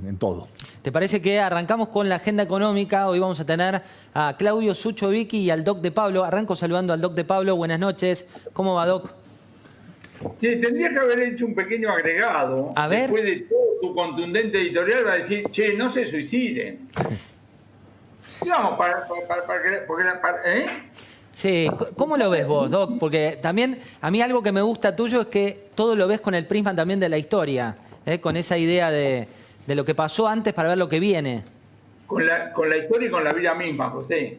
en todo. ¿Te parece que arrancamos con la agenda económica? Hoy vamos a tener a Claudio Sucho Vicky y al Doc de Pablo. Arranco saludando al Doc de Pablo. Buenas noches. ¿Cómo va, Doc? Sí, tendría que haber hecho un pequeño agregado. A ver. Después de todo tu contundente editorial va a decir, che, no se suiciden. Digamos, ¿eh? Sí, ¿cómo lo ves vos, Doc? Porque también a mí algo que me gusta tuyo es que todo lo ves con el prisma también de la historia, con esa idea de lo que pasó antes para ver lo que viene. Con la historia y con la vida misma, José.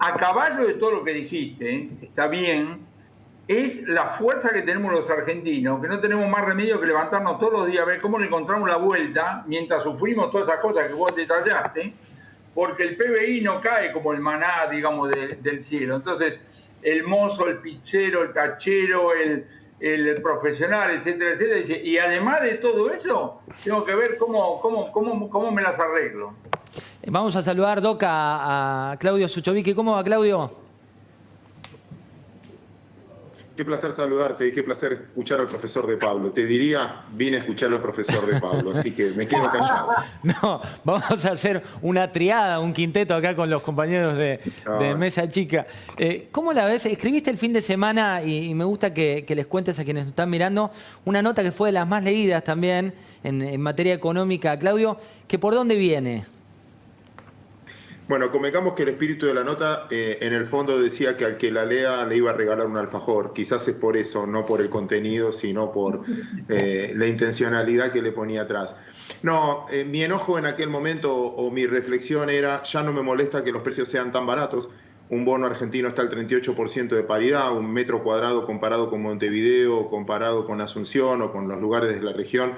A caballo de todo lo que dijiste, está bien, es la fuerza que tenemos los argentinos, que no tenemos más remedio que levantarnos todos los días a ver cómo le encontramos la vuelta mientras sufrimos todas esas cosas que vos detallaste, porque el PBI no cae como el maná, digamos, del cielo. Entonces, el mozo, el pizzero, el tachero, el profesional, etcétera, etcétera, dice, y además de todo eso, tengo que ver cómo me las arreglo. Vamos a saludar, Doc, a Claudio Sucho Vicky. ¿Cómo va, Claudio? Qué placer saludarte y qué placer escuchar al profesor de Pablo. Te diría, vine a escuchar al profesor de Pablo, así que me quedo callado. No, vamos a hacer una triada, un quinteto acá con los compañeros de Mesa Chica. ¿Cómo la ves? Escribiste el fin de semana y me gusta que les cuentes a quienes nos están mirando una nota que fue de las más leídas también en materia económica, Claudio, que ¿por dónde viene? Bueno, convengamos que el espíritu de la nota en el fondo decía que al que la lea le iba a regalar un alfajor. Quizás es por eso, no por el contenido, sino por la intencionalidad que le ponía atrás. No, mi enojo en aquel momento o mi reflexión era, ya no me molesta que los precios sean tan baratos. Un bono argentino está al 38% de paridad, un metro cuadrado comparado con Montevideo, comparado con Asunción o con los lugares de la región,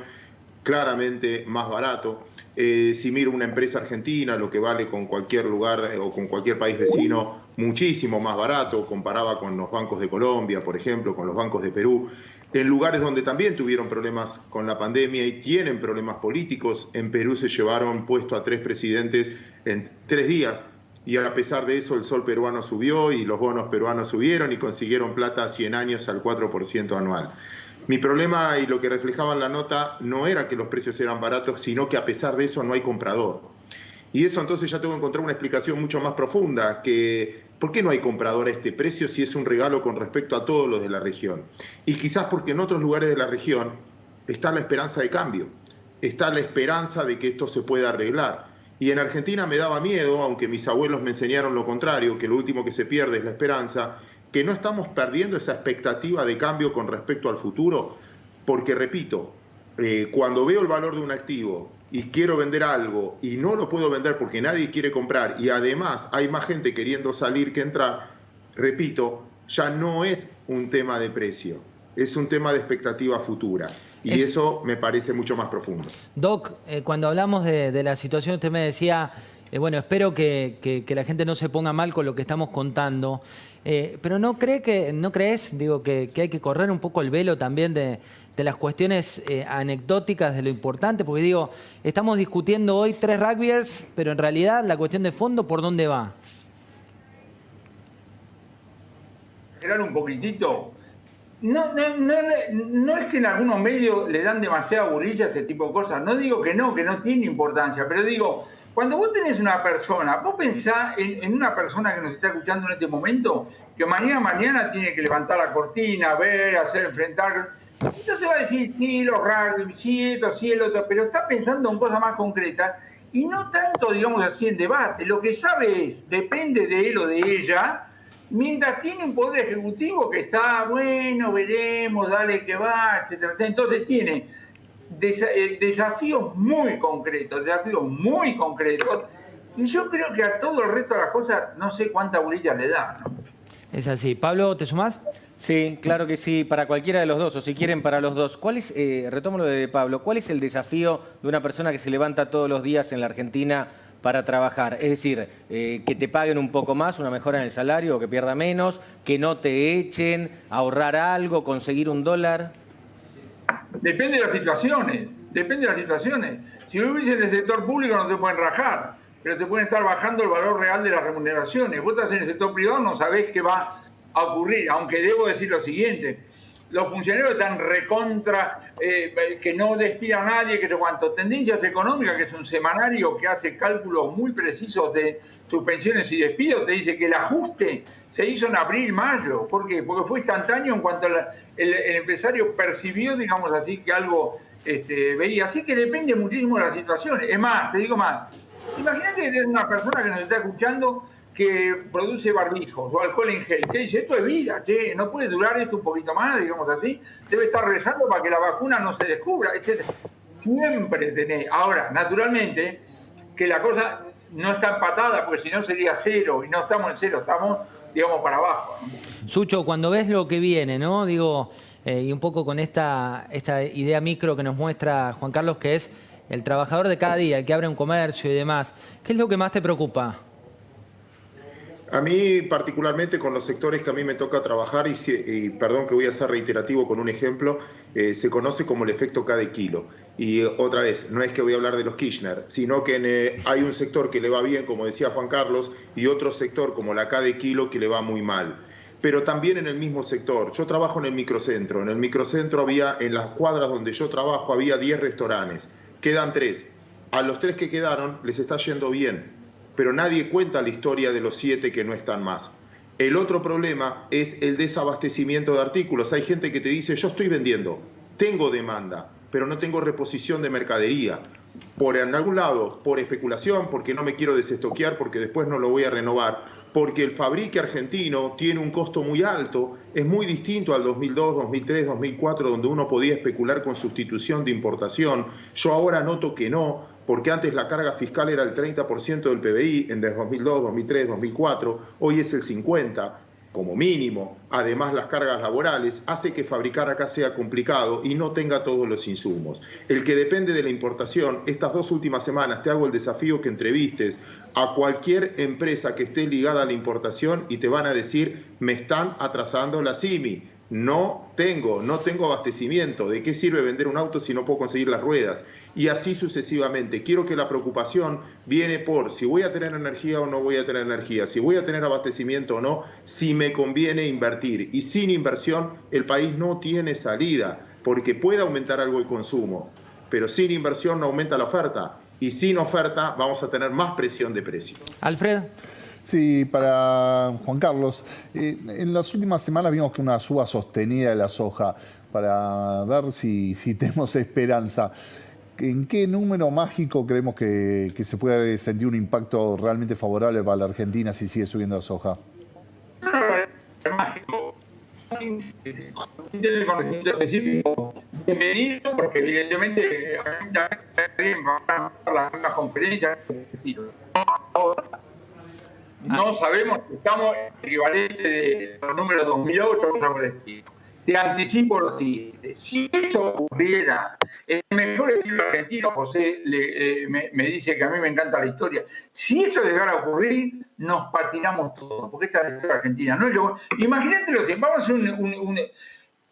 claramente más barato. Si miro una empresa argentina, lo que vale con cualquier lugar o con cualquier país vecino, muchísimo más barato, comparaba con los bancos de Colombia, por ejemplo, con los bancos de Perú, en lugares donde también tuvieron problemas con la pandemia y tienen problemas políticos. En Perú se llevaron puesto a 3 presidentes en 3 días, y a pesar de eso el sol peruano subió y los bonos peruanos subieron y consiguieron plata a 100 años al 4% anual. Mi problema y lo que reflejaba en la nota no era que los precios eran baratos, sino que a pesar de eso no hay comprador. Y eso entonces ya tengo que encontrar una explicación mucho más profunda, que ¿por qué no hay comprador a este precio si es un regalo con respecto a todos los de la región? Y quizás porque en otros lugares de la región está la esperanza de cambio, está la esperanza de que esto se pueda arreglar. Y en Argentina me daba miedo, aunque mis abuelos me enseñaron lo contrario, que lo último que se pierde es la esperanza, que no estamos perdiendo esa expectativa de cambio con respecto al futuro, porque repito, cuando veo el valor de un activo y quiero vender algo y no lo puedo vender porque nadie quiere comprar y además hay más gente queriendo salir que entrar, repito, ya no es un tema de precio, es un tema de expectativa futura. Y eso me parece mucho más profundo. Doc, cuando hablamos de la situación, usted me decía, bueno, espero que la gente no se ponga mal con lo que estamos contando. Pero ¿no crees, digo, que hay que correr un poco el velo también de las cuestiones anecdóticas de lo importante? Porque digo, estamos discutiendo hoy 3 rugbyers, pero en realidad la cuestión de fondo, ¿por dónde va? Esperar un poquitito. No es que en algunos medios le dan demasiada bolilla a ese tipo de cosas. No digo que no tiene importancia, pero digo, cuando vos tenés una persona, vos pensás en una persona que nos está escuchando en este momento, que mañana tiene que levantar la cortina, ver, hacer, enfrentar. Entonces va a decir, sí, los rugby, sí, esto, sí, el otro, pero está pensando en cosas más concretas y no tanto, digamos así, en debate. Lo que sabe es, depende de él o de ella, mientras tiene un poder ejecutivo que está, bueno, veremos, dale que va, etcétera. Entonces tiene desafíos muy concretos, y yo creo que a todo el resto de las cosas no sé cuánta bolilla le da, ¿no? Es así. Pablo, ¿te sumás? Sí, claro que sí, para cualquiera de los dos, o si quieren para los dos. ¿Cuál es, retomo lo de Pablo, cuál es el desafío de una persona que se levanta todos los días en la Argentina para trabajar? Es decir, que te paguen un poco más, una mejora en el salario, o que pierda menos, que no te echen, ahorrar algo, conseguir $1. Depende de las situaciones. Si vivís en el sector público no te pueden rajar, pero te pueden estar bajando el valor real de las remuneraciones. Vos estás en el sector privado, no sabés qué va a ocurrir, aunque debo decir lo siguiente. los funcionarios están recontra, que no despida a nadie, que no cuánto. Tendencias Económicas, que es un semanario que hace cálculos muy precisos de suspensiones y despidos, te dice que el ajuste se hizo en abril, mayo. ¿Por qué? Porque fue instantáneo en cuanto el empresario percibió, digamos así, que algo veía. Así que depende muchísimo de la situación. Es más, te digo más. Imagínate que tienes una persona que nos está escuchando que produce barbijos o alcohol en gel, que dice, esto es vida, che, no puede durar esto un poquito más, digamos así, debe estar rezando para que la vacuna no se descubra, etc. Siempre tenés. Ahora, naturalmente, que la cosa no está empatada, porque si no sería cero, y no estamos en cero, estamos, digamos, para abajo, ¿no? Sucho, cuando ves lo que viene, ¿no? Digo, y un poco con esta idea micro que nos muestra Juan Carlos, que es el trabajador de cada día, el que abre un comercio y demás, ¿qué es lo que más te preocupa? A mí, particularmente con los sectores que a mí me toca trabajar, y perdón que voy a ser reiterativo con un ejemplo, se conoce como el efecto cada kilo. Y otra vez, no es que voy a hablar de los Kirchner, sino que hay un sector que le va bien, como decía Juan Carlos, y otro sector como la cada kilo que le va muy mal. Pero también en el mismo sector. Yo trabajo en el microcentro. En el microcentro había, en las cuadras donde yo trabajo, había 10 restaurantes. Quedan 3. A los 3 que quedaron les está yendo bien, pero nadie cuenta la historia de los 7 que no están más. El otro problema es el desabastecimiento de artículos. Hay gente que te dice, yo estoy vendiendo, tengo demanda, pero no tengo reposición de mercadería. En algún lado, por especulación, porque no me quiero desestoquear, porque después no lo voy a renovar, porque el fabrique argentino tiene un costo muy alto, es muy distinto al 2002, 2003, 2004, donde uno podía especular con sustitución de importación. Yo ahora noto que no, porque antes la carga fiscal era el 30% del PBI, en 2002, 2003, 2004, hoy es el 50%, como mínimo. Además, las cargas laborales hace que fabricar acá sea complicado y no tenga todos los insumos. El que depende de la importación, estas 2 últimas semanas te hago el desafío que entrevistes a cualquier empresa que esté ligada a la importación y te van a decir, me están atrasando la CIMI. No tengo abastecimiento. ¿De qué sirve vender un auto si no puedo conseguir las ruedas? Y así sucesivamente. Quiero que la preocupación viene por si voy a tener energía o no voy a tener energía, si voy a tener abastecimiento o no, si me conviene invertir. Y sin inversión el país no tiene salida, porque puede aumentar algo el consumo, pero sin inversión no aumenta la oferta. Y sin oferta vamos a tener más presión de precio. Alfred. Sí, para Juan Carlos, en las últimas semanas vimos que una suba sostenida de la soja, para ver si tenemos esperanza. ¿En qué número mágico creemos que se puede sentir un impacto realmente favorable para la Argentina si sigue subiendo la soja? Mágico. El conocimiento específico, bienvenido, porque evidentemente las conferencias no sabemos si estamos en el equivalente de los números 2008 o algo por el estilo. Te anticipo lo siguiente: si eso ocurriera, el mejor estilo argentino, José me dice que a mí me encanta la historia, si eso llegara a ocurrir, nos patinamos todos, porque esta es la historia argentina. ¿No? Imagínate lo que vamos a hacer un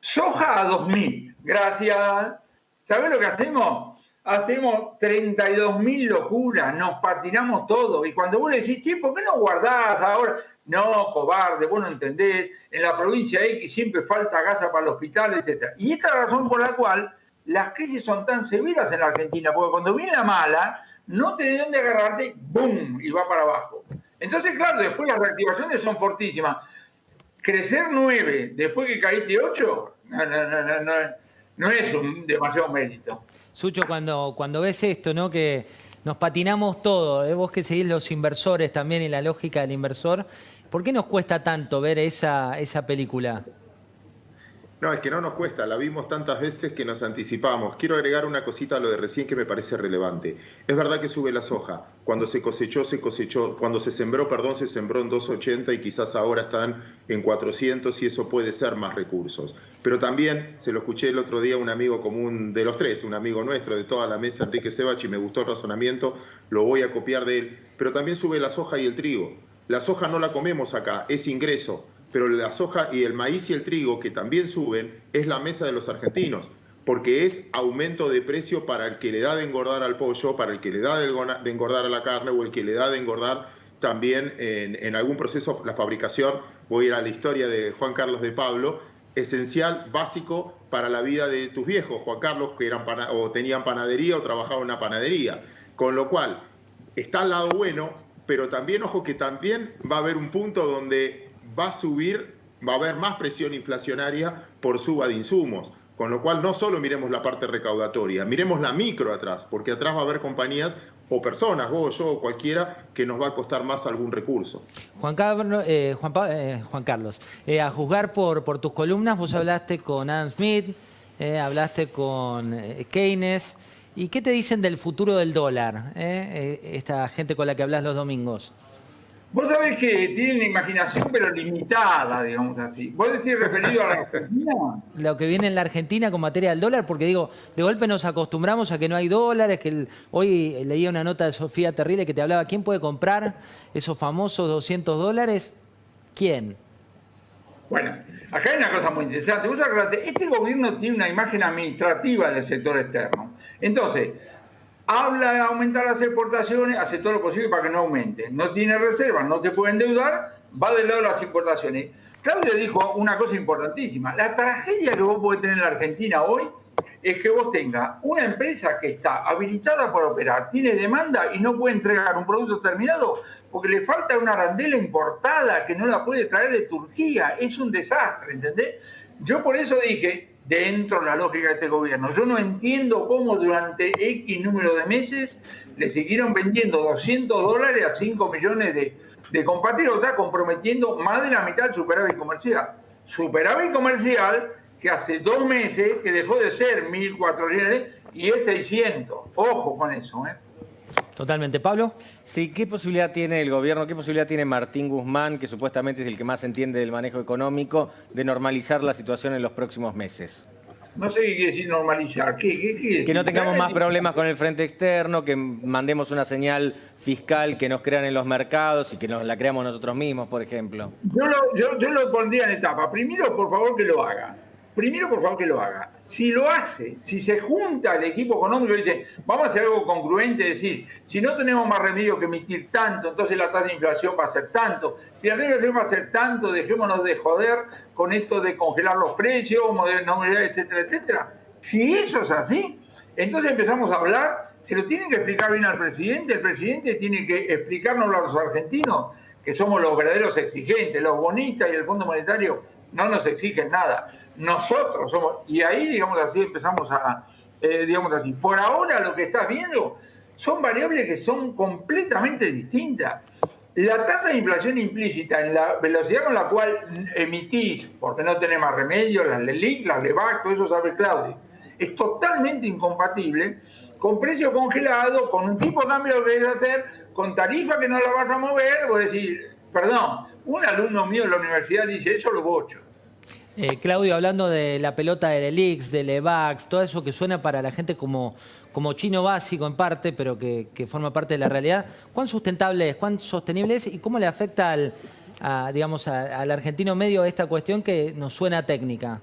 soja a 2000, gracias. ¿Sabés lo que hacemos? Hacemos 32.000 locuras, nos patinamos todo. Y cuando vos le decís, che, ¿por qué no guardás ahora? No, cobarde, vos no entendés. En la provincia X siempre falta gasa para el hospital, etc. Y esta es la razón por la cual las crisis son tan severas en la Argentina, porque cuando viene la mala, no tenés dónde agarrarte, ¡boom!, y va para abajo. Entonces, claro, después las reactivaciones son fortísimas. Crecer 9, después que caíste 8, no es un demasiado mérito. Sucho, cuando ves esto, ¿no? Que nos patinamos todo, vos que seguís los inversores también y la lógica del inversor, ¿por qué nos cuesta tanto ver esa película? No, es que no nos cuesta, la vimos tantas veces que nos anticipamos. Quiero agregar una cosita a lo de recién que me parece relevante. Es verdad que sube la soja. Cuando se cosechó, cuando se sembró en 2.80 y quizás ahora están en 400 y eso puede ser más recursos. Pero también, se lo escuché el otro día a un amigo común de los tres, un amigo nuestro de toda la mesa, Enrique Sebach, y me gustó el razonamiento, lo voy a copiar de él. Pero también sube la soja y el trigo. La soja no la comemos acá, es ingreso. Pero la soja y el maíz y el trigo, que también suben, es la mesa de los argentinos, porque es aumento de precio para el que le da de engordar al pollo, para el que le da de engordar a la carne o el que le da de engordar también en algún proceso la fabricación. Voy a ir a la historia de Juan Carlos de Pablo, esencial, básico para la vida de tus viejos, Juan Carlos, que tenían panadería o trabajaban en una panadería. Con lo cual, está al lado bueno, pero también, ojo, que también va a haber un punto donde va a subir, va a haber más presión inflacionaria por suba de insumos. Con lo cual, no solo miremos la parte recaudatoria, miremos la micro atrás, porque atrás va a haber compañías o personas, vos, yo o cualquiera, que nos va a costar más algún recurso. Juan Carlos, a juzgar por tus columnas, vos hablaste con Adam Smith, hablaste con Keynes. ¿Y qué te dicen del futuro del dólar, esta gente con la que hablas los domingos? Vos sabés que tienen imaginación, pero limitada, digamos así. ¿Vos decís referido a la Argentina? Lo que viene en la Argentina con materia del dólar, porque digo, de golpe nos acostumbramos a que no hay dólares, que hoy leía una nota de Sofía Terrible que te hablaba, ¿quién puede comprar esos famosos $200? ¿Quién? Bueno, acá hay una cosa muy interesante. Vos acordate, este gobierno tiene una imagen administrativa del sector externo. Entonces, habla de aumentar las exportaciones, hace todo lo posible para que no aumenten. No tiene reservas, no se puede endeudar, va del lado de las importaciones. Claudia dijo una cosa importantísima. La tragedia que vos podés tener en la Argentina hoy es que vos tengas una empresa que está habilitada para operar, tiene demanda y no puede entregar un producto terminado porque le falta una arandela importada que no la puede traer de Turquía. Es un desastre, ¿entendés? Yo por eso dije, dentro de la lógica de este gobierno, yo no entiendo cómo durante X número de meses le siguieron vendiendo $200 a 5 millones de compatriotas, comprometiendo más de la mitad del superávit comercial. Superávit comercial que hace 2 meses que dejó de ser 1.400 y es 600. Ojo con eso, ¿eh? Totalmente. ¿Pablo? Sí, ¿qué posibilidad tiene el gobierno, qué posibilidad tiene Martín Guzmán, que supuestamente es el que más entiende del manejo económico, de normalizar la situación en los próximos meses? No sé qué quiere decir normalizar. ¿Qué que no tengamos más problemas con el frente externo, que mandemos una señal fiscal que nos crean en los mercados y que nos la creamos nosotros mismos, por ejemplo. Yo lo pondría en etapa. Primero, por favor, que lo haga. Si lo hace, si se junta el equipo económico y dice, vamos a hacer algo congruente, es decir, si no tenemos más remedio que emitir tanto, entonces la tasa de inflación va a ser tanto. Si la tasa de inflación va a ser tanto, dejémonos de joder con esto de congelar los precios, etcétera, etcétera. Si eso es así, entonces empezamos a hablar, se lo tienen que explicar bien al presidente, el presidente tiene que explicárnoslo a los argentinos, que somos los verdaderos exigentes, los bonistas y el Fondo Monetario no nos exigen nada. Nosotros somos, y ahí, digamos así, empezamos a, digamos así, por ahora lo que estás viendo son variables que son completamente distintas. La tasa de inflación implícita en la velocidad con la cual emitís, porque no tenés más remedio, las LELIQ, las LEVAC, todo eso sabe Claudia, es totalmente incompatible con precio congelado, con un tipo de cambio que querés hacer, con tarifa que no la vas a mover, vos decís, perdón, un alumno mío en la universidad dice, eso lo bocho. Claudio, hablando de la pelota de LELIX, de LEVAX, todo eso que suena para la gente como chino básico en parte, pero que forma parte de la realidad, ¿cuán sustentable es, cuán sostenible es y cómo le afecta al argentino medio esta cuestión que nos suena técnica?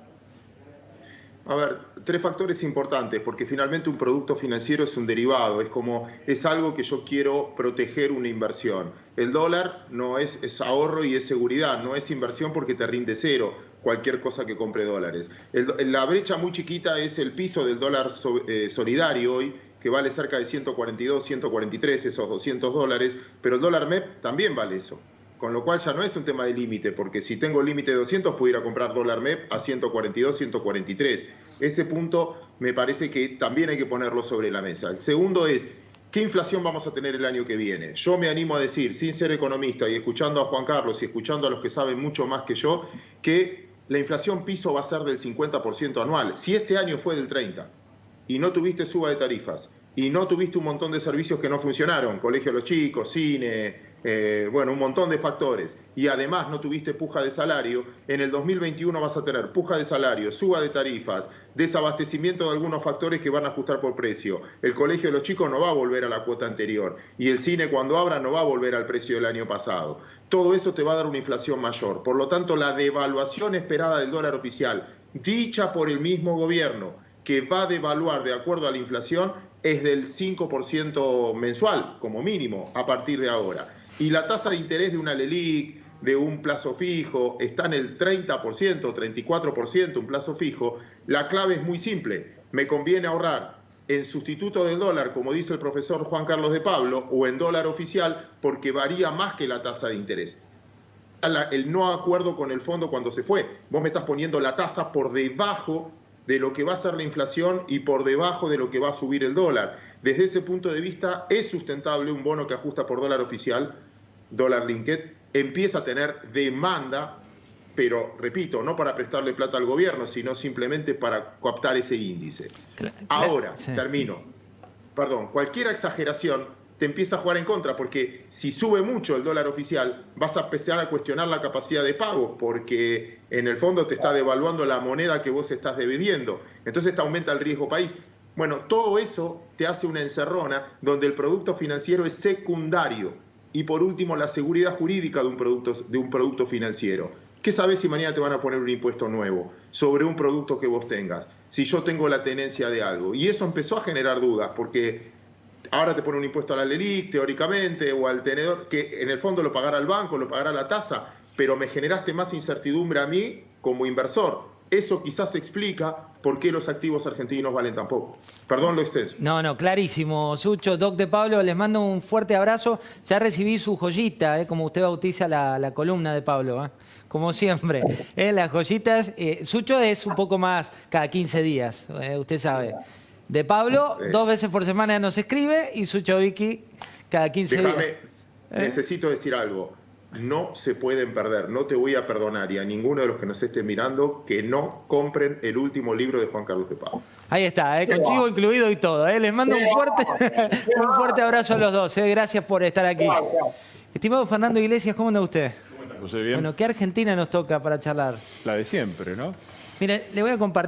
A ver, 3 factores importantes, porque finalmente un producto financiero es un derivado, es algo que yo quiero proteger una inversión. El dólar no es ahorro y es seguridad, no es inversión porque te rinde cero cualquier cosa que compre dólares. La brecha muy chiquita es el piso del dólar solidario hoy, que vale cerca de 142, 143 esos $200, pero el dólar MEP también vale eso. Con lo cual ya no es un tema de límite, porque si tengo el límite de 200 pudiera comprar dólar MEP a 142, 143. Ese punto me parece que también hay que ponerlo sobre la mesa. El segundo es, ¿qué inflación vamos a tener el año que viene? Yo me animo a decir, sin ser economista y escuchando a Juan Carlos y escuchando a los que saben mucho más que yo, que la inflación piso va a ser del 50% anual. Si este año fue del 30% y no tuviste suba de tarifas y no tuviste un montón de servicios que no funcionaron, colegio de los chicos, cine, bueno, un montón de factores, y además no tuviste puja de salario, en el 2021 vas a tener puja de salario, suba de tarifas, desabastecimiento de algunos factores que van a ajustar por precio. El colegio de los chicos no va a volver a la cuota anterior y el cine cuando abra no va a volver al precio del año pasado. Todo eso te va a dar una inflación mayor. Por lo tanto, la devaluación esperada del dólar oficial, dicha por el mismo gobierno, que va a devaluar de acuerdo a la inflación, es del 5% mensual, como mínimo, a partir de ahora. Y la tasa de interés de una LELIQ, de un plazo fijo, está en el 30%, 34% un plazo fijo, la clave es muy simple. Me conviene ahorrar en sustituto del dólar, como dice el profesor Juan Carlos de Pablo, o en dólar oficial, porque varía más que la tasa de interés. El no acuerdo con el fondo cuando se fue. Vos me estás poniendo la tasa por debajo de lo que va a ser la inflación y por debajo de lo que va a subir el dólar. Desde ese punto de vista, es sustentable un bono que ajusta por dólar oficial, dólar linked, empieza a tener demanda, pero repito, no para prestarle plata al gobierno, sino simplemente para captar ese índice. Ahora, termino. Perdón, cualquier exageración te empieza a jugar en contra, porque si sube mucho el dólar oficial, vas a empezar a cuestionar la capacidad de pago, porque en el fondo te está devaluando la moneda que vos estás debiendo. Entonces te aumenta el riesgo país. Bueno, todo eso te hace una encerrona donde el producto financiero es secundario. Y por último, la seguridad jurídica de un producto financiero. ¿Qué sabes si mañana te van a poner un impuesto nuevo sobre un producto que vos tengas? Si yo tengo la tenencia de algo. Y eso empezó a generar dudas, porque ahora te pone un impuesto a la LELIQ, teóricamente, o al tenedor, que en el fondo lo pagará el banco, lo pagará la tasa, pero me generaste más incertidumbre a mí como inversor. Eso quizás explica por qué los activos argentinos valen tan poco. Perdón lo extenso. No, clarísimo. Sucho, Doc de Pablo, les mando un fuerte abrazo. Ya recibí su joyita, como usted bautiza la columna de Pablo, como siempre. Las joyitas. Sucho es un poco más cada 15 días, usted sabe. De Pablo, 2 veces por semana nos escribe, y Sucho Vicky cada 15 días. Necesito decir algo. No se pueden perder, no te voy a perdonar, y a ninguno de los que nos estén mirando, que no compren el último libro de Juan Carlos de Pablo. Ahí está, con chivo incluido y todo. Les mando un fuerte abrazo a los dos. Gracias por estar aquí. Estimado Fernando Iglesias, ¿cómo anda usted? José, bien. Bueno, ¿qué Argentina nos toca para charlar? La de siempre, ¿no? Mire, le voy a compartir.